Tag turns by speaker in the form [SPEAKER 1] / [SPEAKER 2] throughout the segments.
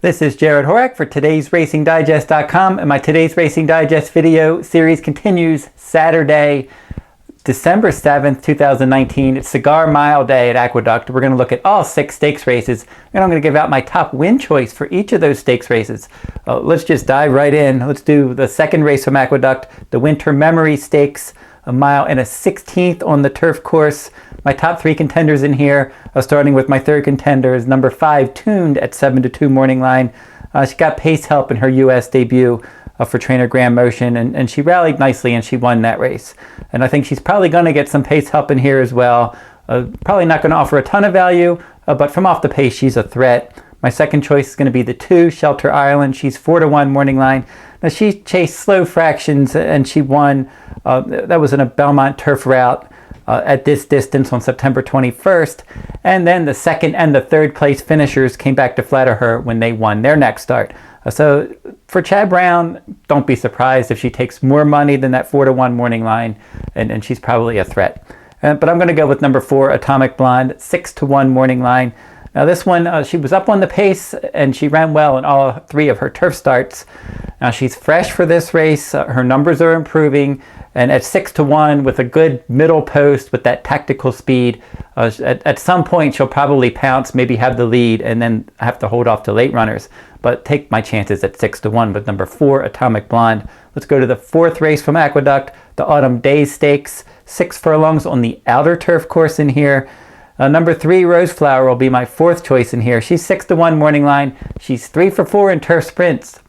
[SPEAKER 1] This is Jarrod Horak for todaysracingdigest.com, and my Today's Racing Digest video series continues Saturday, December 7th, 2019. It's Cigar Mile Day at Aqueduct. We're going to look at all 6 stakes races, and I'm going to give out my top win choice for each of those stakes races. Let's just dive right in. Let's do the second race from Aqueduct, the Winter Memory Stakes, a mile and a 16th on the turf course. My top 3 contenders in here, starting with my third contender, is number 5, Tuned at 7-2 morning line. She got pace help in her U.S. debut for trainer Graham Motion, and she rallied nicely and she won that race. And I think she's probably going to get some pace help in here as well. Probably not going to offer a ton of value, but from off the pace, she's a threat. My second choice is going to be the 2, Shelter Island. She's 4-1 morning line. Now, she chased slow fractions and she won. That was in a Belmont turf route at this distance on September 21st. And then the second and the third place finishers came back to flatter her when they won their next start. So for Chad Brown, don't be surprised if she takes more money than that 4-1 morning line, and she's probably a threat. But I'm going to go with number 4, Atomic Blonde, 6-1 morning line. Now this one, she was up on the pace and she ran well in all 3 of her turf starts. Now she's fresh for this race. Her numbers are improving, and at 6-1 with a good middle post with that tactical speed, at some point she'll probably pounce, maybe have the lead, and then have to hold off to late runners. But take my chances at 6-1 with number 4, Atomic Blonde. Let's go to the 4th race from Aqueduct, the Autumn Days Stakes, 6 furlongs on the outer turf course in here. Number 3, Rose Flower, will be my 4th choice in here. She's 6-1 morning line. She's 3 for 4 in turf sprints,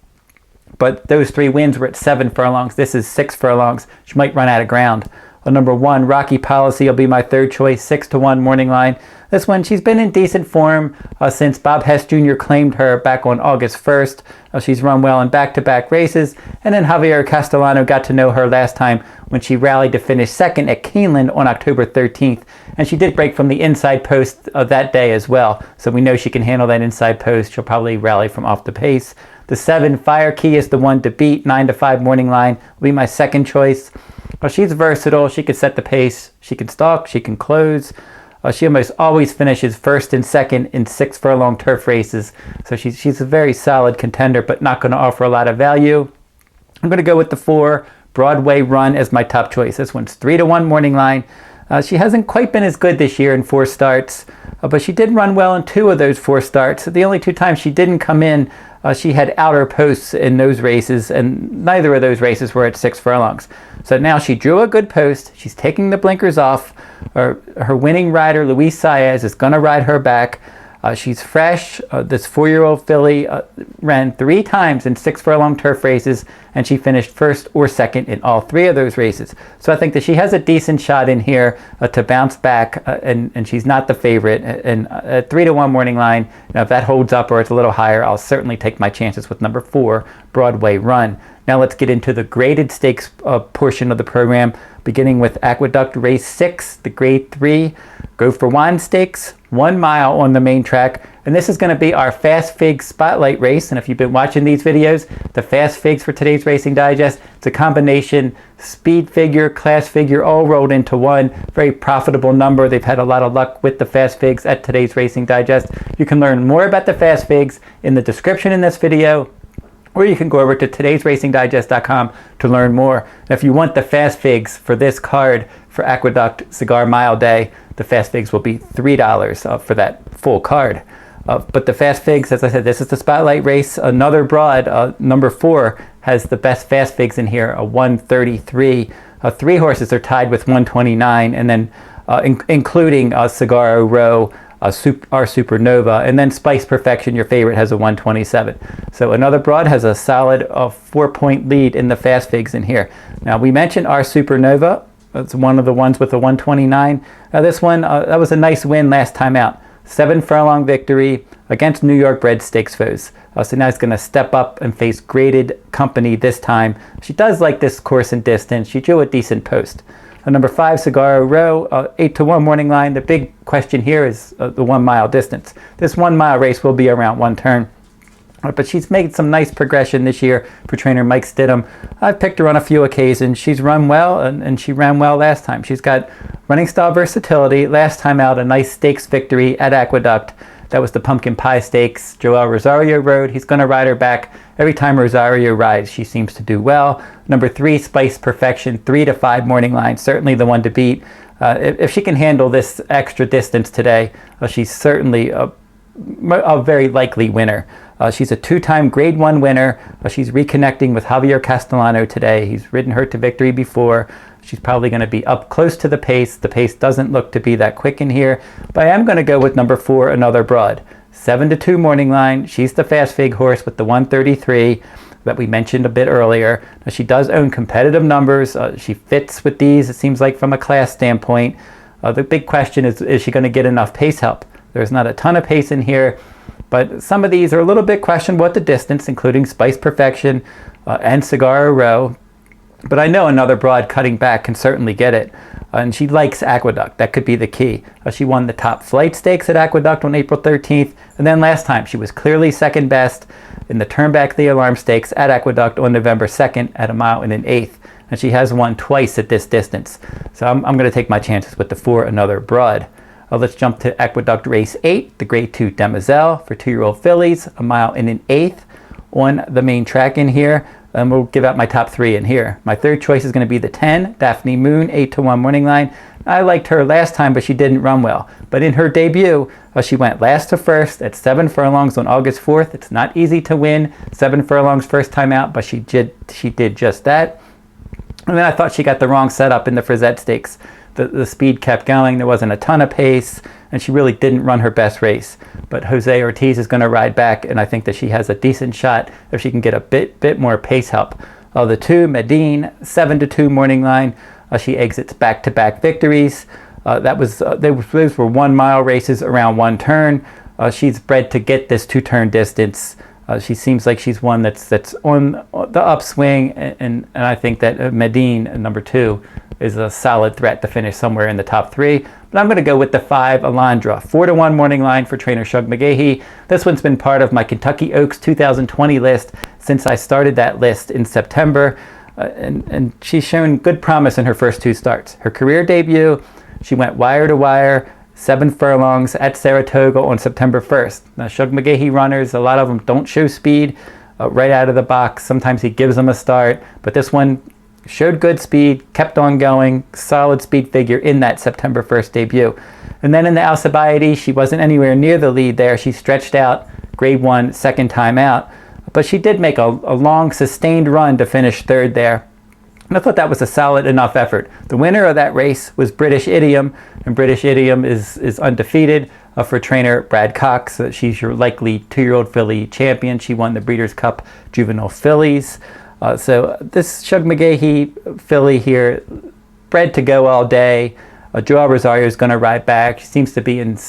[SPEAKER 1] but those 3 wins were at 7 furlongs. This is 6 furlongs. She might run out of ground. Number 1, Rocky Policy, will be my 3rd choice, 6-1 morning line. This one, she's been in decent form since Bob Hess Jr. claimed her back on August 1st. She's run well in back-to-back races, and then Javier Castellano got to know her last time when she rallied to finish 2nd at Keeneland on October 13th. And she did break from the inside post that day as well, so we know she can handle that inside post. She'll probably rally from off the pace. The 7, Fire Key, is the one to beat, 9-5 morning line, will be my 2nd choice. She's versatile. She can set the pace. She can stalk. She can close. She almost always finishes 1st and 2nd in 6 furlong turf races. So she's a very solid contender, but not going to offer a lot of value. I'm going to go with the 4, Broadway Run, as my top choice. This one's 3-1 morning line. She hasn't quite been as good this year in 4 starts, but she did run well in 2 of those 4 starts. The only 2 times she didn't come in, she had outer posts in those races, and neither of those races were at 6 furlongs. So now she drew a good post. She's taking the blinkers off. Her winning rider, Luis Saez, is going to ride her back. She's fresh. This 4-year-old filly ran 3 times in 6 furlong turf races, and she finished 1st or 2nd in all 3 of those races. So I think that she has a decent shot in here to bounce back, and she's not the favorite. And at 3-1 morning line, if that holds up or it's a little higher, I'll certainly take my chances with number 4, Broadway Run. Now let's get into the graded stakes portion of the program, beginning with Aqueduct Race 6, the Grade 3, Go for Wine Stakes, 1 mile on the main track. And this is going to be our Fast Figs Spotlight race. And if you've been watching these videos, the Fast Figs for Today's Racing Digest, it's a combination speed figure, class figure, all rolled into one. Very profitable number. They've had a lot of luck with the Fast Figs at Today's Racing Digest. You can learn more about the Fast Figs in the description in this video, or you can go over to todaysracingdigest.com to learn more. And if you want the Fast Figs for this card for Aqueduct Cigar Mile Day, the Fast Figs will be $3 for that full card. But the Fast Figs, as I said, this is the Spotlight race. Another broad, number 4, has the best Fast Figs in here, a 133. 3 horses are tied with 129, and then including Cigar Row, our Supernova, and then Spice Perfection, your favorite, has a 127. So another broad has a solid 4-point lead in the Fast Figs in here. Now we mentioned our Supernova. It's one of the ones with a 129. Now this one, that was a nice win last time out. 7 furlong victory against New York bred stakes foes. So now he's going to step up and face graded company this time. She does like this course and distance. She drew a decent post. Number 5, Cigar Row, 8-1 morning line. The big question here is the 1 mile distance. This 1 mile race will be around 1 turn. But she's made some nice progression this year for trainer Mike Stidham. I've picked her on a few occasions. She's run well, and she ran well last time. She's got running style versatility. Last time out, a nice stakes victory at Aqueduct. That was the Pumpkin Pie Stakes. Joel Rosario rode. He's going to ride her back. Every time Rosario rides, she seems to do well. Number 3, Spice Perfection, 3 to 5 morning line. Certainly the one to beat. If she can handle this extra distance today, she's certainly a very likely winner. She's a 2-time Grade 1 winner. She's reconnecting with Javier Castellano today. He's ridden her to victory before. She's probably going to be up close to the pace. The pace doesn't look to be that quick in here, but I am going to go with number 4, Another Broad. 7 to 2 morning line. She's the fast fig horse with the 133 that we mentioned a bit earlier. Now, she does own competitive numbers. She fits with these, it seems like, from a class standpoint. The big question is she going to get enough pace help? There's not a ton of pace in here, but some of these are a little bit questionable at the distance, including Spice Perfection and Cigar Row. But I know Another Broad cutting back can certainly get it. And she likes Aqueduct. That could be the key. She won the Top Flight Stakes at Aqueduct on April 13th. And then last time, she was clearly second best in the Turn Back the Alarm Stakes at Aqueduct on November 2nd at 1 mile and an eighth. And she has won twice at this distance. So I'm going to take my chances with the 4, Another Broad. Let's jump to Aqueduct Race 8, the Grade 2 Demoiselle for 2-year-old fillies, 1 mile and an eighth on the main track in here. And we'll give out my top 3 in here. My third choice is going to be the 10, Daphne Moon, 8 to 1 morning line. I liked her last time, but she didn't run well. But in her debut, she went last to first at 7 furlongs on August 4th. It's not easy to win 7 furlongs first time out, but she did just that. And then I thought she got the wrong setup in the Frizette Stakes. The speed kept going. There wasn't a ton of pace, and she really didn't run her best race. But Jose Ortiz is going to ride back, and I think that she has a decent shot if she can get a bit more pace help. The 2, Medine, 7 to 2 morning line. She exits back-to-back victories. Those were 1 mile races around one turn. She's bred to get this 2-turn distance. She seems like she's one that's on the upswing, and I think that Medine, number 2, is a solid threat to finish somewhere in the top 3. But I'm going to go with the 5, Alondra. 4 to 1 morning line for trainer Shug McGahee. This one's been part of my Kentucky Oaks 2020 list since I started that list in September. And she's shown good promise in her first 2 starts. Her career debut, she went wire to wire, 7 furlongs at Saratoga on September 1st. Now, Shug McGahee runners, a lot of them don't show speed right out of the box. Sometimes he gives them a start, but this one showed good speed, kept on going, solid speed figure in that September 1st debut. And then in the Alcibiades, she wasn't anywhere near the lead there. She stretched out, Grade 1, second time out. But she did make a long, sustained run to finish 3rd there. And I thought that was a solid enough effort. The winner of that race was British Idiom, and British Idiom is undefeated for trainer Brad Cox. She's your likely 2-year-old filly champion. She won the Breeders' Cup Juvenile Fillies. So this Shug McGahee filly here, bred to go all day. Joel Rosario is going to ride back. She seems to be in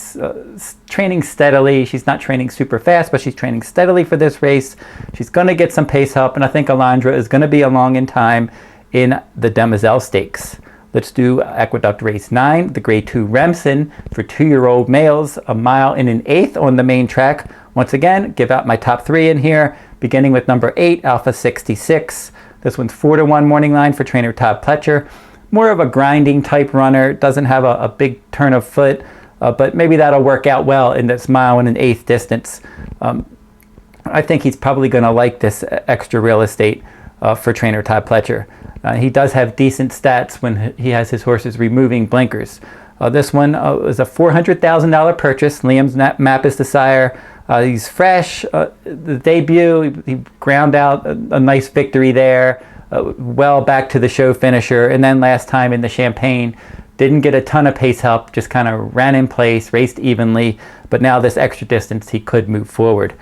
[SPEAKER 1] training steadily. She's not training super fast, but she's training steadily for this race. She's going to get some pace help, and I think Alondra is going to be along in time in the Demoiselle Stakes. Let's do Aqueduct Race 9, the Grade 2 Remsen for 2-year-old males, 1 mile and an eighth on the main track. Once again, give out my top 3 in here, beginning with number 8, Alpha 66. This one's 4 to 1 morning line for trainer Todd Pletcher. More of a grinding type runner, doesn't have a big turn of foot, but maybe that'll work out well in this 1 mile and an eighth distance. I think he's probably going to like this extra real estate for trainer Todd Pletcher. He does have decent stats when he has his horses removing blinkers. This one was a $400,000 purchase. Liam's map is the sire. He's fresh. The debut, he ground out a nice victory there. Well back to the show finisher. And then last time in the Champagne, didn't get a ton of pace help, just kind of ran in place, raced evenly. But now this extra distance, he could move forward.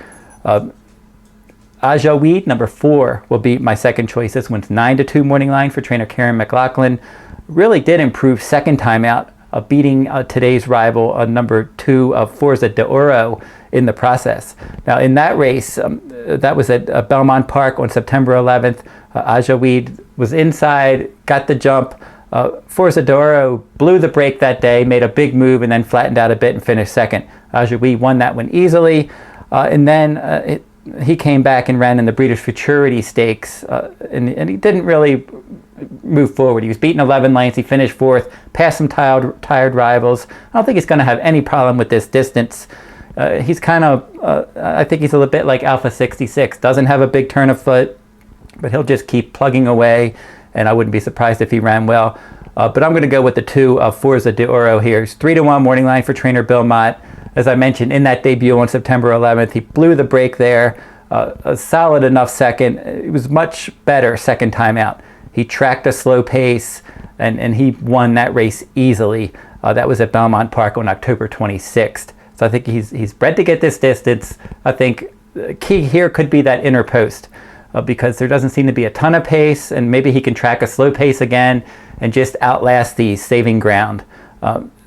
[SPEAKER 1] Aja Weed, number 4, will be my second choice. This one's 9 to 2 morning line for trainer Karen McLaughlin. Really did improve second time out, beating today's rival, number 2 of Forza de Oro in the process. Now in that race, that was at Belmont Park on September 11th. Aja Weed was inside, got the jump. Forza de Oro blew the break that day, made a big move, and then flattened out a bit and finished second. Aja Weed won that one easily. And then he came back and ran in the Breeders' Futurity Stakes, and he didn't really move forward. He was beaten 11 lengths. He finished 4th, passed some tired rivals. I don't think he's going to have any problem with this distance. He's kind of, I think he's a little bit like Alpha 66. Doesn't have a big turn of foot, but he'll just keep plugging away, and I wouldn't be surprised if he ran well. But I'm going to go with the 2 Forza de Oro here. It's 3-1 morning line for trainer Bill Mott. As I mentioned, in that debut on September 11th, he blew the break there. A solid enough second. It was much better second time out. He tracked a slow pace, and he won that race easily. That was at Belmont Park on October 26th. So I think he's bred to get this distance. I think the key here could be that inner post. Because there doesn't seem to be a ton of pace, and maybe he can track a slow pace again and just outlast these, saving ground.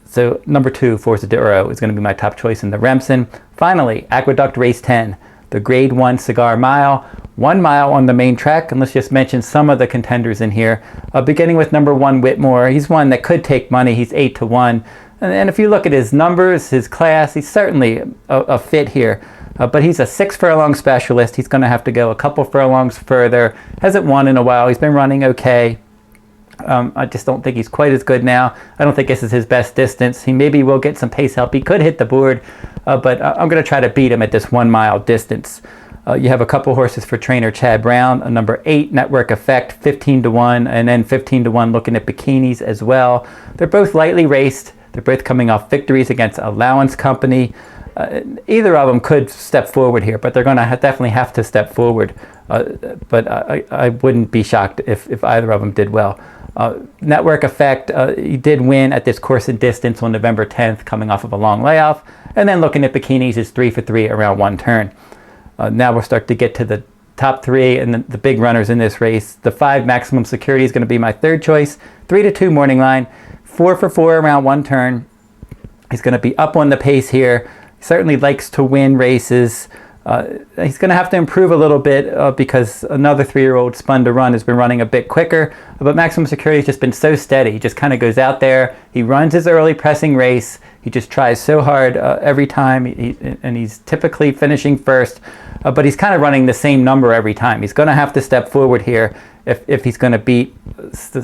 [SPEAKER 1] So number 2, Forza de Oro, is going to be my top choice in the Remsen. Finally, Aqueduct Race 10, the Grade 1 Cigar Mile. 1 mile on the main track, and let's just mention some of the contenders in here. Beginning with number 1, Whitmore. He's one that could take money. He's 8-1. And if you look at his numbers, his class, he's certainly a fit here. But he's a 6 furlong specialist. He's going to have to go a couple furlongs further. Hasn't won in a while. He's been running okay. I just don't think he's quite as good now. I don't think this is his best distance. He maybe will get some pace help. He could hit the board, but I'm going to try to beat him at this 1 mile distance. You have a couple horses for trainer Chad Brown. A number 8, Network Effect, 15-1, and then 15-1 Looking At Bikinis as well. They're both lightly raced. They're both coming off victories against Allowance Company. Either of them could step forward here, but they're going to definitely have to step forward. But I wouldn't be shocked if either of them did well. Network Effect, he did win at this course and distance on November 10th, coming off of a long layoff. And then Looking At Bikinis is 3 for 3 around 1 turn. Now we'll start to get to the top 3 and the big runners in this race. The 5 Maximum Security is going to be my 3rd choice. 3-2 morning line, 4 for 4 around 1 turn. He's going to be up on the pace here. Certainly likes to win races. He's going to have to improve a little bit because another 3-year-old Spun to Run has been running a bit quicker. But Maximum Security has just been so steady. He just kind of goes out there. He runs his early pressing race. He just tries so hard every time, and he's typically finishing first. But he's kind of running the same number every time. He's going to have to step forward here if he's going to beat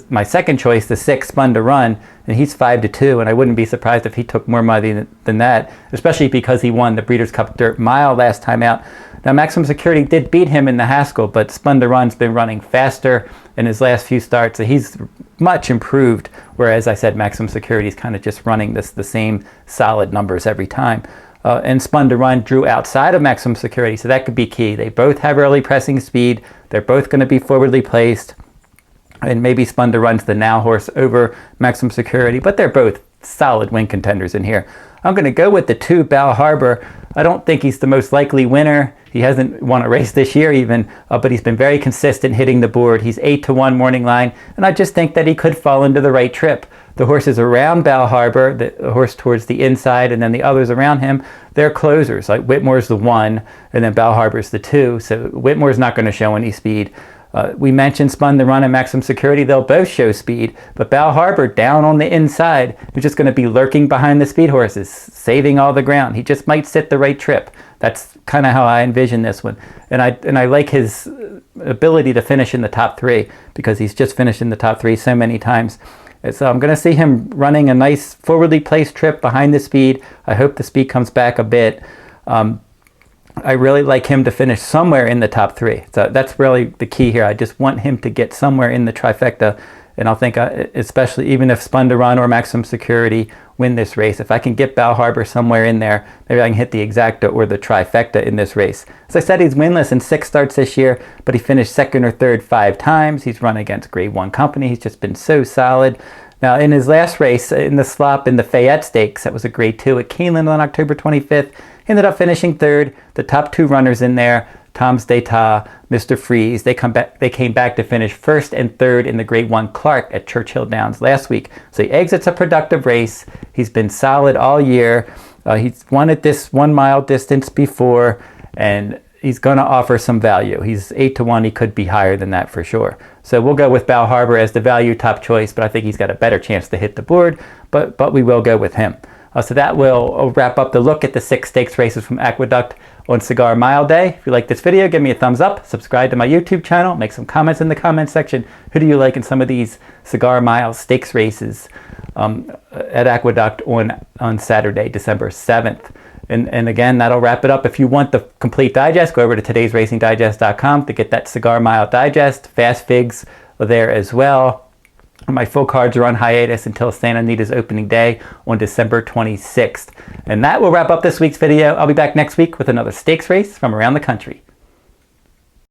[SPEAKER 1] my 2nd choice, the 6 Spun to Run, and he's 5-2, and I wouldn't be surprised if he took more money than that, especially because he won the Breeders' Cup Dirt Mile last time out. Now, Maximum Security did beat him in the Haskell, but Spun to Run's been running faster in his last few starts, so he's much improved, whereas I said Maximum Security is kind of just running the same solid numbers every time. And Spun to Run drew outside of Maximum Security, so that could be key. They both have early pressing speed. They're both going to be forwardly placed. And maybe Spun to Run's the now horse over Maximum Security, but they're both solid win contenders in here. I'm going to go with the 2 Bal Harbour. I don't think he's the most likely winner. He hasn't won a race this year even, but he's been very consistent hitting the board. He's 8-1 morning line, and I just think that he could fall into the right trip. The horses around Bal Harbour, the horse towards the inside, and then the others around him, they're closers. Like Whitmore's the 1, and then Bal Harbour's the 2, so Whitmore's not going to show any speed. We mentioned Spun to Run and Maximum Security. They'll both show speed, but Bal Harbour down on the inside is just going to be lurking behind the speed horses, saving all the ground. He just might sit the right trip. That's kind of how I envision this one. And I like his ability to finish in the top 3 because he's just finished in the top 3 so many times. So I'm going to see him running a nice forwardly placed trip behind the speed. I hope the speed comes back a bit. I really like him to finish somewhere in the top 3. So that's really the key here. I just want him to get somewhere in the trifecta. And I'll think, especially even if Spun to Run or Maximum Security win this race, if I can get Bal Harbour somewhere in there, maybe I can hit the exacta or the trifecta in this race. As I said, he's winless in 6 starts this year, but he finished 2nd or 3rd 5 times. He's run against Grade 1 company. He's just been so solid. Now, in his last race, in the slop in the Fayette Stakes, that was a Grade 2 at Keeneland on October 25th, he ended up finishing 3rd. The top 2 runners in there, Tom's D'Etat, Mr. Freeze, they came back to finish 1st and 3rd in the Grade 1 Clark at Churchill Downs last week. So he exits a productive race. He's been solid all year. He's won at this 1 mile distance before, and he's going to offer some value. He's 8-1. He could be higher than that for sure. So we'll go with Bal Harbour as the value top choice, but I think he's got a better chance to hit the board, but we will go with him. So that will wrap up the look at the 6 stakes races from Aqueduct. on Cigar Mile Day. If you like this video, give me a thumbs up, subscribe to my YouTube channel, make some comments in the comment section. Who do you like in some of these Cigar Mile Stakes races at Aqueduct on Saturday, December 7th? And again, that'll wrap it up. If you want the complete digest, go over to todaysracingdigest.com to get that Cigar Mile digest. Fast figs are there as well. My full cards are on hiatus until Santa Anita's opening day on December 26th. And that will wrap up this week's video. I'll be back next week with another stakes race from around the country.